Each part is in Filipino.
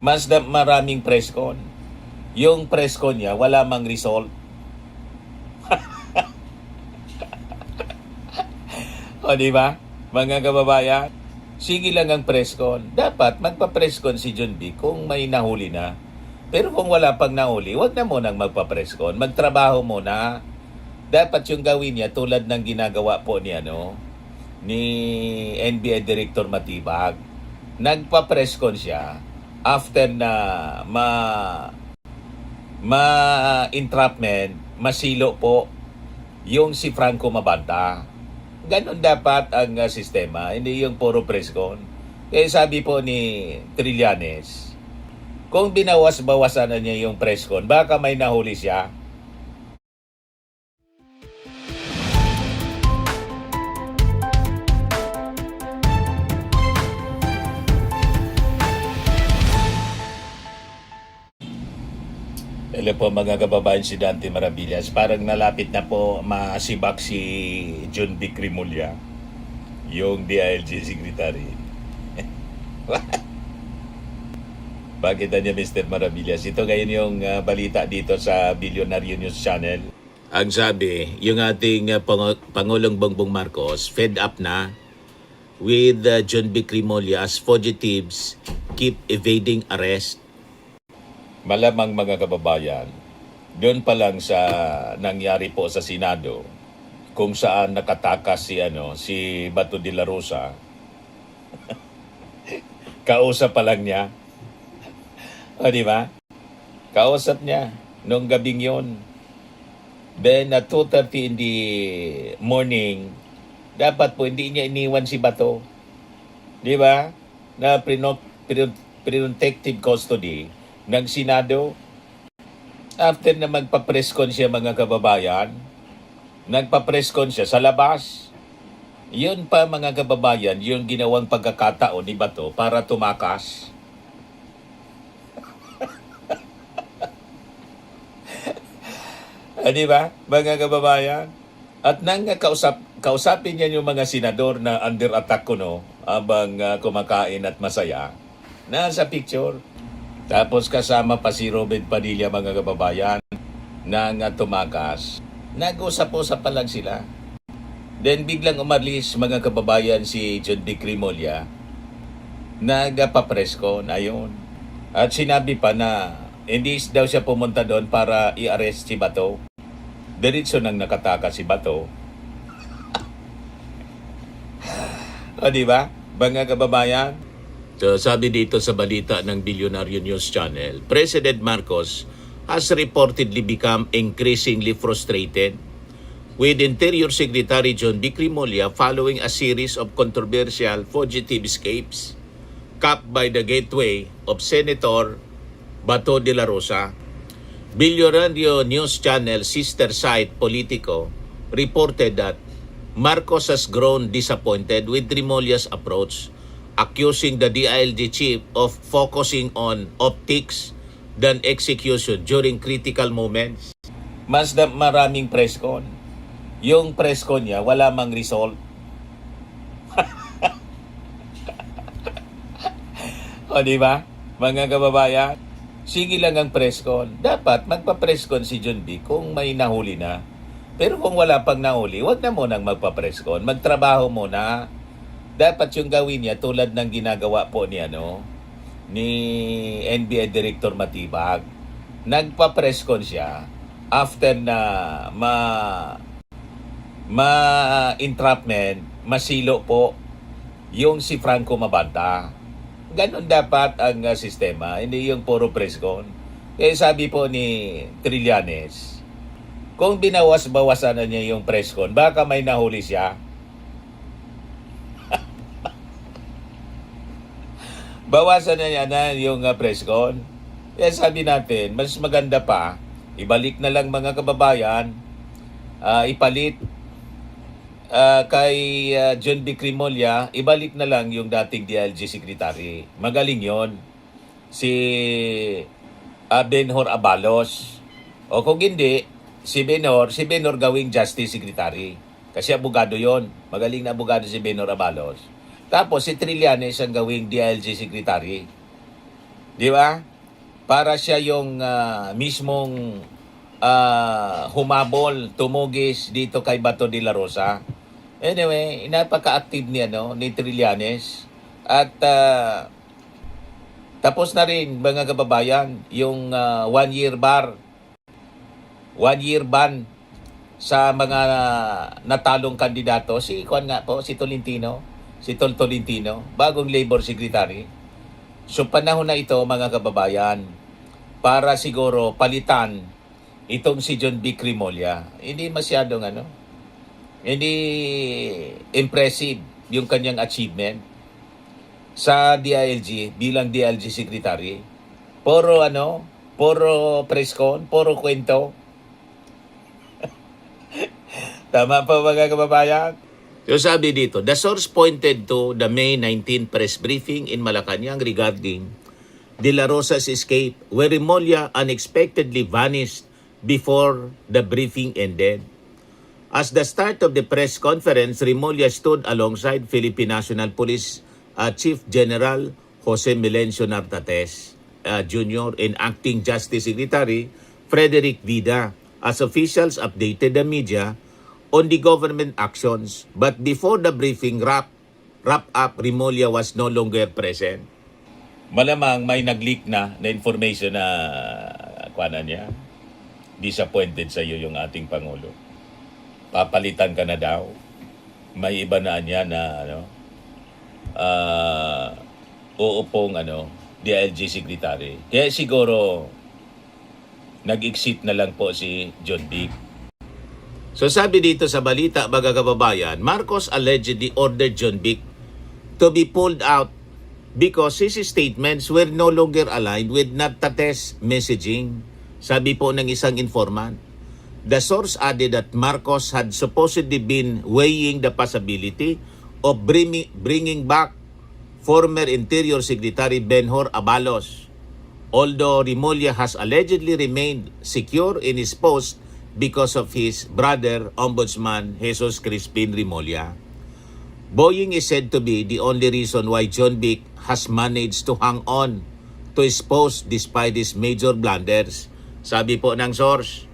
Maraming press con. Yung press con niya, wala mang result. O, di ba? Mga kababayan, sige lang ang press con. Dapat magpa-press con si John B kung may nahuli na. Pero kung wala pang nahuli, wag na munang magpa-press con. Magtrabaho muna. Dapat yung gawin niya tulad ng ginagawa po ni NBI Director Matibag. Nagpa-press con siya after na entrapment, masilo po yung si Franco Mabanta. Ganon dapat ang sistema, hindi yung puro press con. Kaya sabi po ni Trillanes, kung binawas-bawasan na niya yung press con, baka may nahuli siya. Hello po mga kababayan, si Dante Maravillas. Parang nalapit na po masibak si John B. Crimolia, yung DILG Secretary. Bakit niya Mr. Maravillas? Ito ngayon yung balita dito sa Billionaire News Channel. Ang sabi, yung ating Pangulong Bongbong Marcos fed up na with John B. Crimolia as fugitives keep evading arrest. Malamang mga kababayan, doon pa lang sa nangyari po sa Senado, kung saan nakatakas si Bato de la Rosa, kausap pa lang niya. O, di ba? Kausap niya nung gabing yon. Then at 2:30 in the morning, dapat po hindi niya iniwan si Bato. Di ba? Na protective custody ng Senado. After na magpa-press con siya mga kababayan, nagpa-press con siya sa labas. Yun pa mga kababayan, yung ginawang pagkakataon ni Bato para tumakas. Di ba mga kababayan? At nang kausapin niya yung mga senador na under attack habang kumakain at masaya, nasa picture. Tapos kasama pa si Robert Padilla mga kababayan nang tumakas. Nag-usap-usap pa lang sila. Then biglang umalis mga kababayan si John B. Crimolia. Nagpa-press con, ayun. At sinabi pa na hindi daw siya pumunta doon para i-arrest si Bato. Diretso nang nakatakas si Bato. O, di ba? Mga kababayan, so, sabi dito sa balita ng Billionaire News Channel, President Marcos has reportedly become increasingly frustrated with Interior Secretary John B. Crimolia following a series of controversial fugitive escapes capped by the gateway of Senator Bato de la Rosa. Billionaire News Channel sister site Politico reported that Marcos has grown disappointed with Crimolia's approach, accusing the DILG chief of focusing on optics than execution during critical moments. Maraming press con. Yung press con niya, wala mang result. O, di ba? Mga kababayan, sige lang ang press con. Dapat magpa-press con si John B kung may nahuli na. Pero kung wala pang nahuli, wag na munang magpa-press con. Magtrabaho muna. Dapat yung gawin niya tulad ng ginagawa po ni NBI Director Matibag. Nagpa-press con siya after na entrapment, masilo po yung si Franco Mabanta. Ganon dapat ang sistema, hindi yung puro press con. Kaya sabi po ni Trillanes, kung binawas-bawasan na niya yung press con, baka may nahuli siya. Bawasan na niya na yung press con. Kaya sabi natin, mas maganda pa, ibalik na lang mga kababayan, ipalit kay John B. Crimolia, ibalik na lang yung dating DILG Secretary. Magaling yon, si Benhur Abalos. O kung hindi, si Benhur gawing Justice Secretary. Kasi abogado yon, magaling na abogado si Benhur Abalos. Tapos si Trillanes ang gawing DILG Secretary. Di ba? Para siya yung mismong humabol, tumugis dito kay Bato de la Rosa. Anyway, napaka-active ni Trillanes. At tapos na rin mga kababayan yung 1-year ban sa mga natalong kandidato. Si Juan nga po, si Tol Tolentino, bagong labor secretary. So panahon na ito mga kababayan para siguro palitan itong si John B. Crimolia. Hindi masyadong hindi impressive yung kanyang achievement sa DILG bilang DILG secretary. Puro press con, puro kwento. Tama pa mga kababayan? So sabi dito, the source pointed to the May 19 press briefing in Malacanang regarding De La Rosa's escape, where Remulla unexpectedly vanished before the briefing ended. As the start of the press conference, Remulla stood alongside Philippine National Police Chief General Jose Melencio Nartates Jr. and Acting Justice Secretary Frederick Vida as officials updated the media on the government actions. But before the briefing wrap up, Remulla was no longer present. Malamang may nag-leak na information na kuwanan niya. Disappointed sa iyo yung ating Pangulo. Papalitan ka na daw. May iba na niya na uupong DILG secretary. Kaya siguro nag-exit na lang po si John Vic. So sabi dito sa balita mga kababayan, Marcos allegedly ordered John Vic to be pulled out because his statements were no longer aligned with Nartates' messaging. Sabi po ng isang informant. The source added that Marcos had supposedly been weighing the possibility of bringing back former Interior Secretary Benhur Abalos, although Remulla has allegedly remained secure in his post because of his brother, Ombudsman Jesus Crispin Remulla. Boying is said to be the only reason why John Vic has managed to hang on to his post despite his major blunders. Sabi po ng source,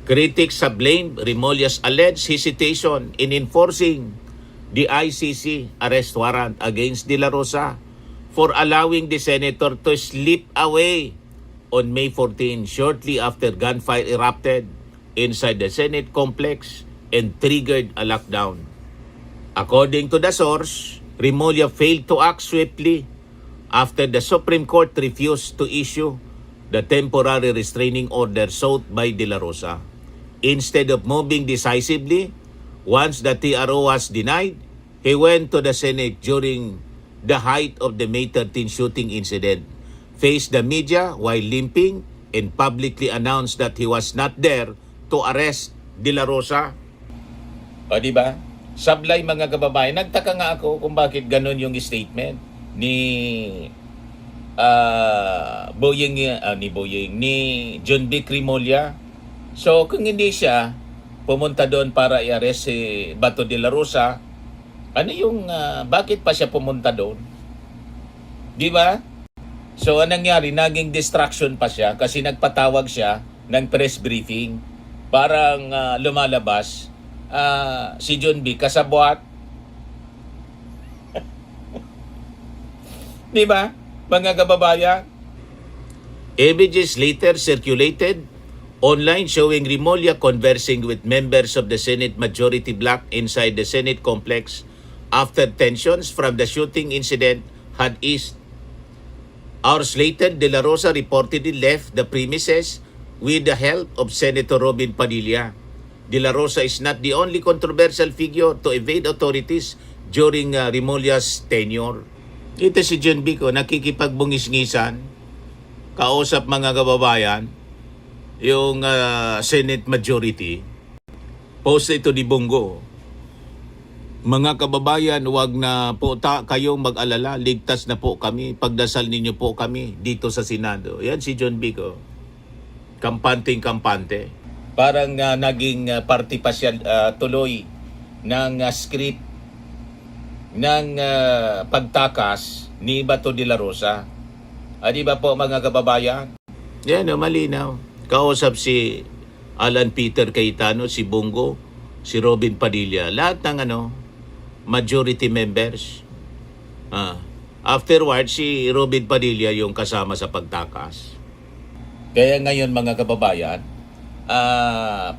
critics have blamed Remulla's alleged hesitation in enforcing the ICC arrest warrant against De La Rosa for allowing the senator to slip away on May 14 shortly after gunfire erupted inside the Senate complex and triggered a lockdown. According to the source, Remulla failed to act swiftly after the Supreme Court refused to issue the temporary restraining order sought by De La Rosa. Instead of moving decisively, once the TRO was denied, he went to the Senate during the height of the May 13 shooting incident, faced the media while limping, and publicly announced that he was not there to arrest De La Rosa. O diba? Sablay mga kababayan. Nagtaka nga ako kung bakit ganun yung statement ni ni John B. Crimolia. So kung hindi siya pumunta doon para i-arrest si Bato de la Rosa, bakit pa siya pumunta doon? Di ba? So anong nangyari? Naging distraction pa siya kasi nagpatawag siya ng press briefing. Parang lumalabas si John B. kasabwat. Di ba? Mga kababayan. Images later circulated online showing Remulla conversing with members of the Senate Majority Bloc inside the Senate complex after tensions from the shooting incident had eased. Hours later, De La Rosa reportedly left the premises with the help of Senator Robin Padilla. De La Rosa is not the only controversial figure to evade authorities during Remulla's tenure. Ito si John Vic, nakikipagbungis-ngisan, kausap mga kababayan, yung Senate Majority. Post ito ni Bongo. Mga kababayan, huwag na po kayong mag-alala, ligtas na po kami, pagdasal ninyo po kami dito sa Senado. Yan si John Vic, kampante. Parang naging party pa siya tuloy ng script ng pagtakas ni Bato de la Rosa. Di ba po mga kababayan? Yan o, malinaw. Kausap si Alan Peter Cayetano, si Bongo, si Robin Padilla, lahat ng majority members. Afterwards, si Robin Padilla yung kasama sa pagtakas. Kaya ngayon mga kababayan,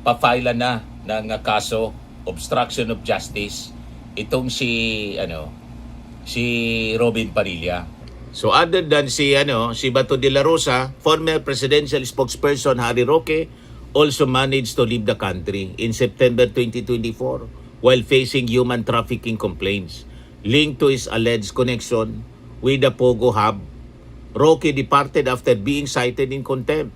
pa-file na ng kaso obstruction of justice itong si Robin Padilla. So other than si Bato de la Rosa, former presidential spokesperson Harry Roque also managed to leave the country in September 2024 while facing human trafficking complaints linked to his alleged connection with the Pogo Hub. Roque departed after being cited in contempt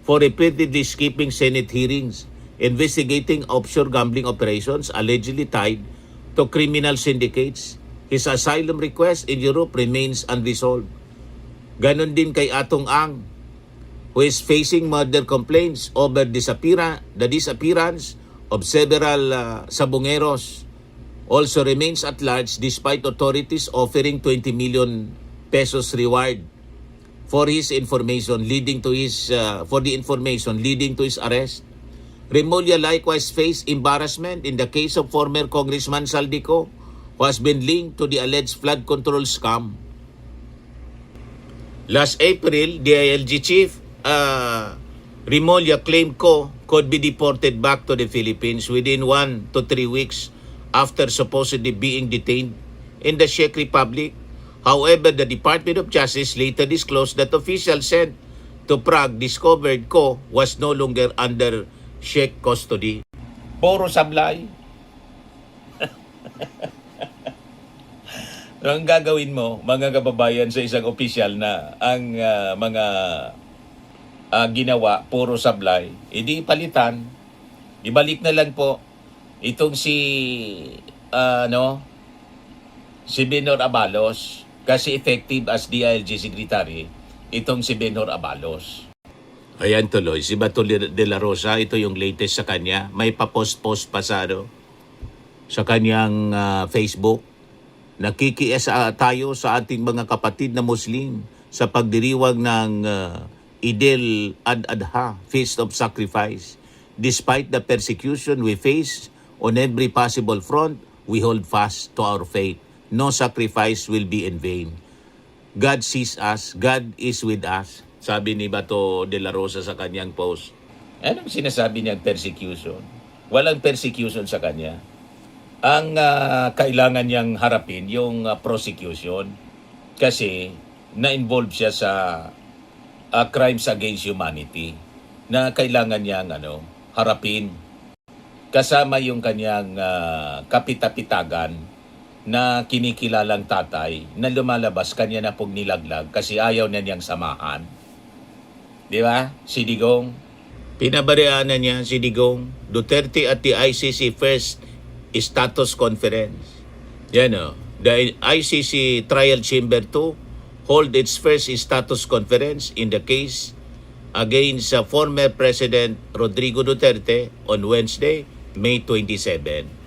for repeatedly skipping Senate hearings investigating offshore gambling operations allegedly tied to criminal syndicates. His asylum request in Europe remains unresolved. Ganon din kay Atong Ang, who is facing murder complaints over the disappearance of several sabongeros, also remains at large despite authorities offering 20 million pesos reward for his information leading to his arrest. Remulla likewise faced embarrassment in the case of former Congressman Saldico, who has been linked to the alleged flood control scam. Last April, DILG chief Remulla claimed could be deported back to the Philippines within 1 to 3 weeks after supposedly being detained in the Czech Republic. However, the Department of Justice later disclosed that officials sent to Prague discovered was no longer under Czech custody. Puro sablay. Ang gagawin mo, mga kababayan, sa isang opisyal na ang mga ginawa, puro sablay, edi palitan, ibalik na lang po itong si Benhur Abalos, kasi effective as DILG Secretary, itong si Benhur Abalos. Ayan tuloy, si Bato de la Rosa, ito yung latest sa kanya. May pa-post-post pa sa kanyang Facebook. Nakikiisa tayo sa ating mga kapatid na Muslim sa pagdiriwang ng Idil Ad-Adha, Feast of Sacrifice. Despite the persecution we face on every possible front, we hold fast to our faith. No sacrifice will be in vain. God sees us, God is with us, sabi ni Bato de la Rosa sa kanyang post. Anong sinasabi niyang persecution? Walang persecution sa kanya. Ang kailangan niyang harapin yung prosecution kasi na-involve siya sa crimes against humanity na kailangan niyang harapin. Kasama yung kanyang kapitapitagan na kinikilalang tatay na lumalabas kanya na pong nilaglag kasi ayaw na niyang samahan. Di ba? Si Digong. Pinabariaan na niya si Digong. Duterte at the ICC first status conference. Yan the ICC Trial Chamber 2 hold its first status conference in the case against former President Rodrigo Duterte on Wednesday, May 27.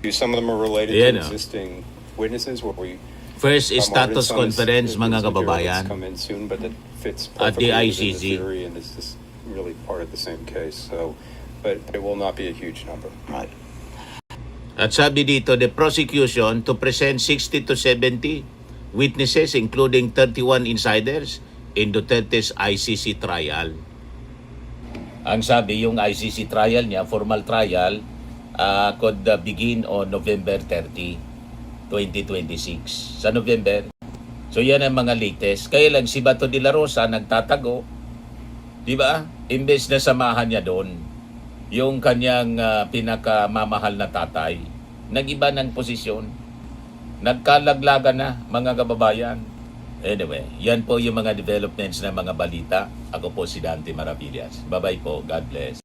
Some of them are related to existing witnesses where we first status conference, mga kababayan, at the ICC. And this is really part of the same case. So, but it will not be a huge number. Right. At sabi dito, the prosecution to present 60 to 70 witnesses including 31 insiders in Duterte's ICC trial. Ang sabi, yung ICC trial niya, formal trial, could begin on November 30, 2026. Sa November. So yan ang mga latest. Kaya lang si Bato de la Rosa nagtatago. Di ba? Imbes na samahan niya doon yung kanyang pinakamamahal na tatay, nag-iba ng posisyon. Nagkalaglagan na, mga kababayan. Anyway, yan po yung mga developments ng mga balita. Ako po si Dante Maravillas. Bye-bye po. God bless.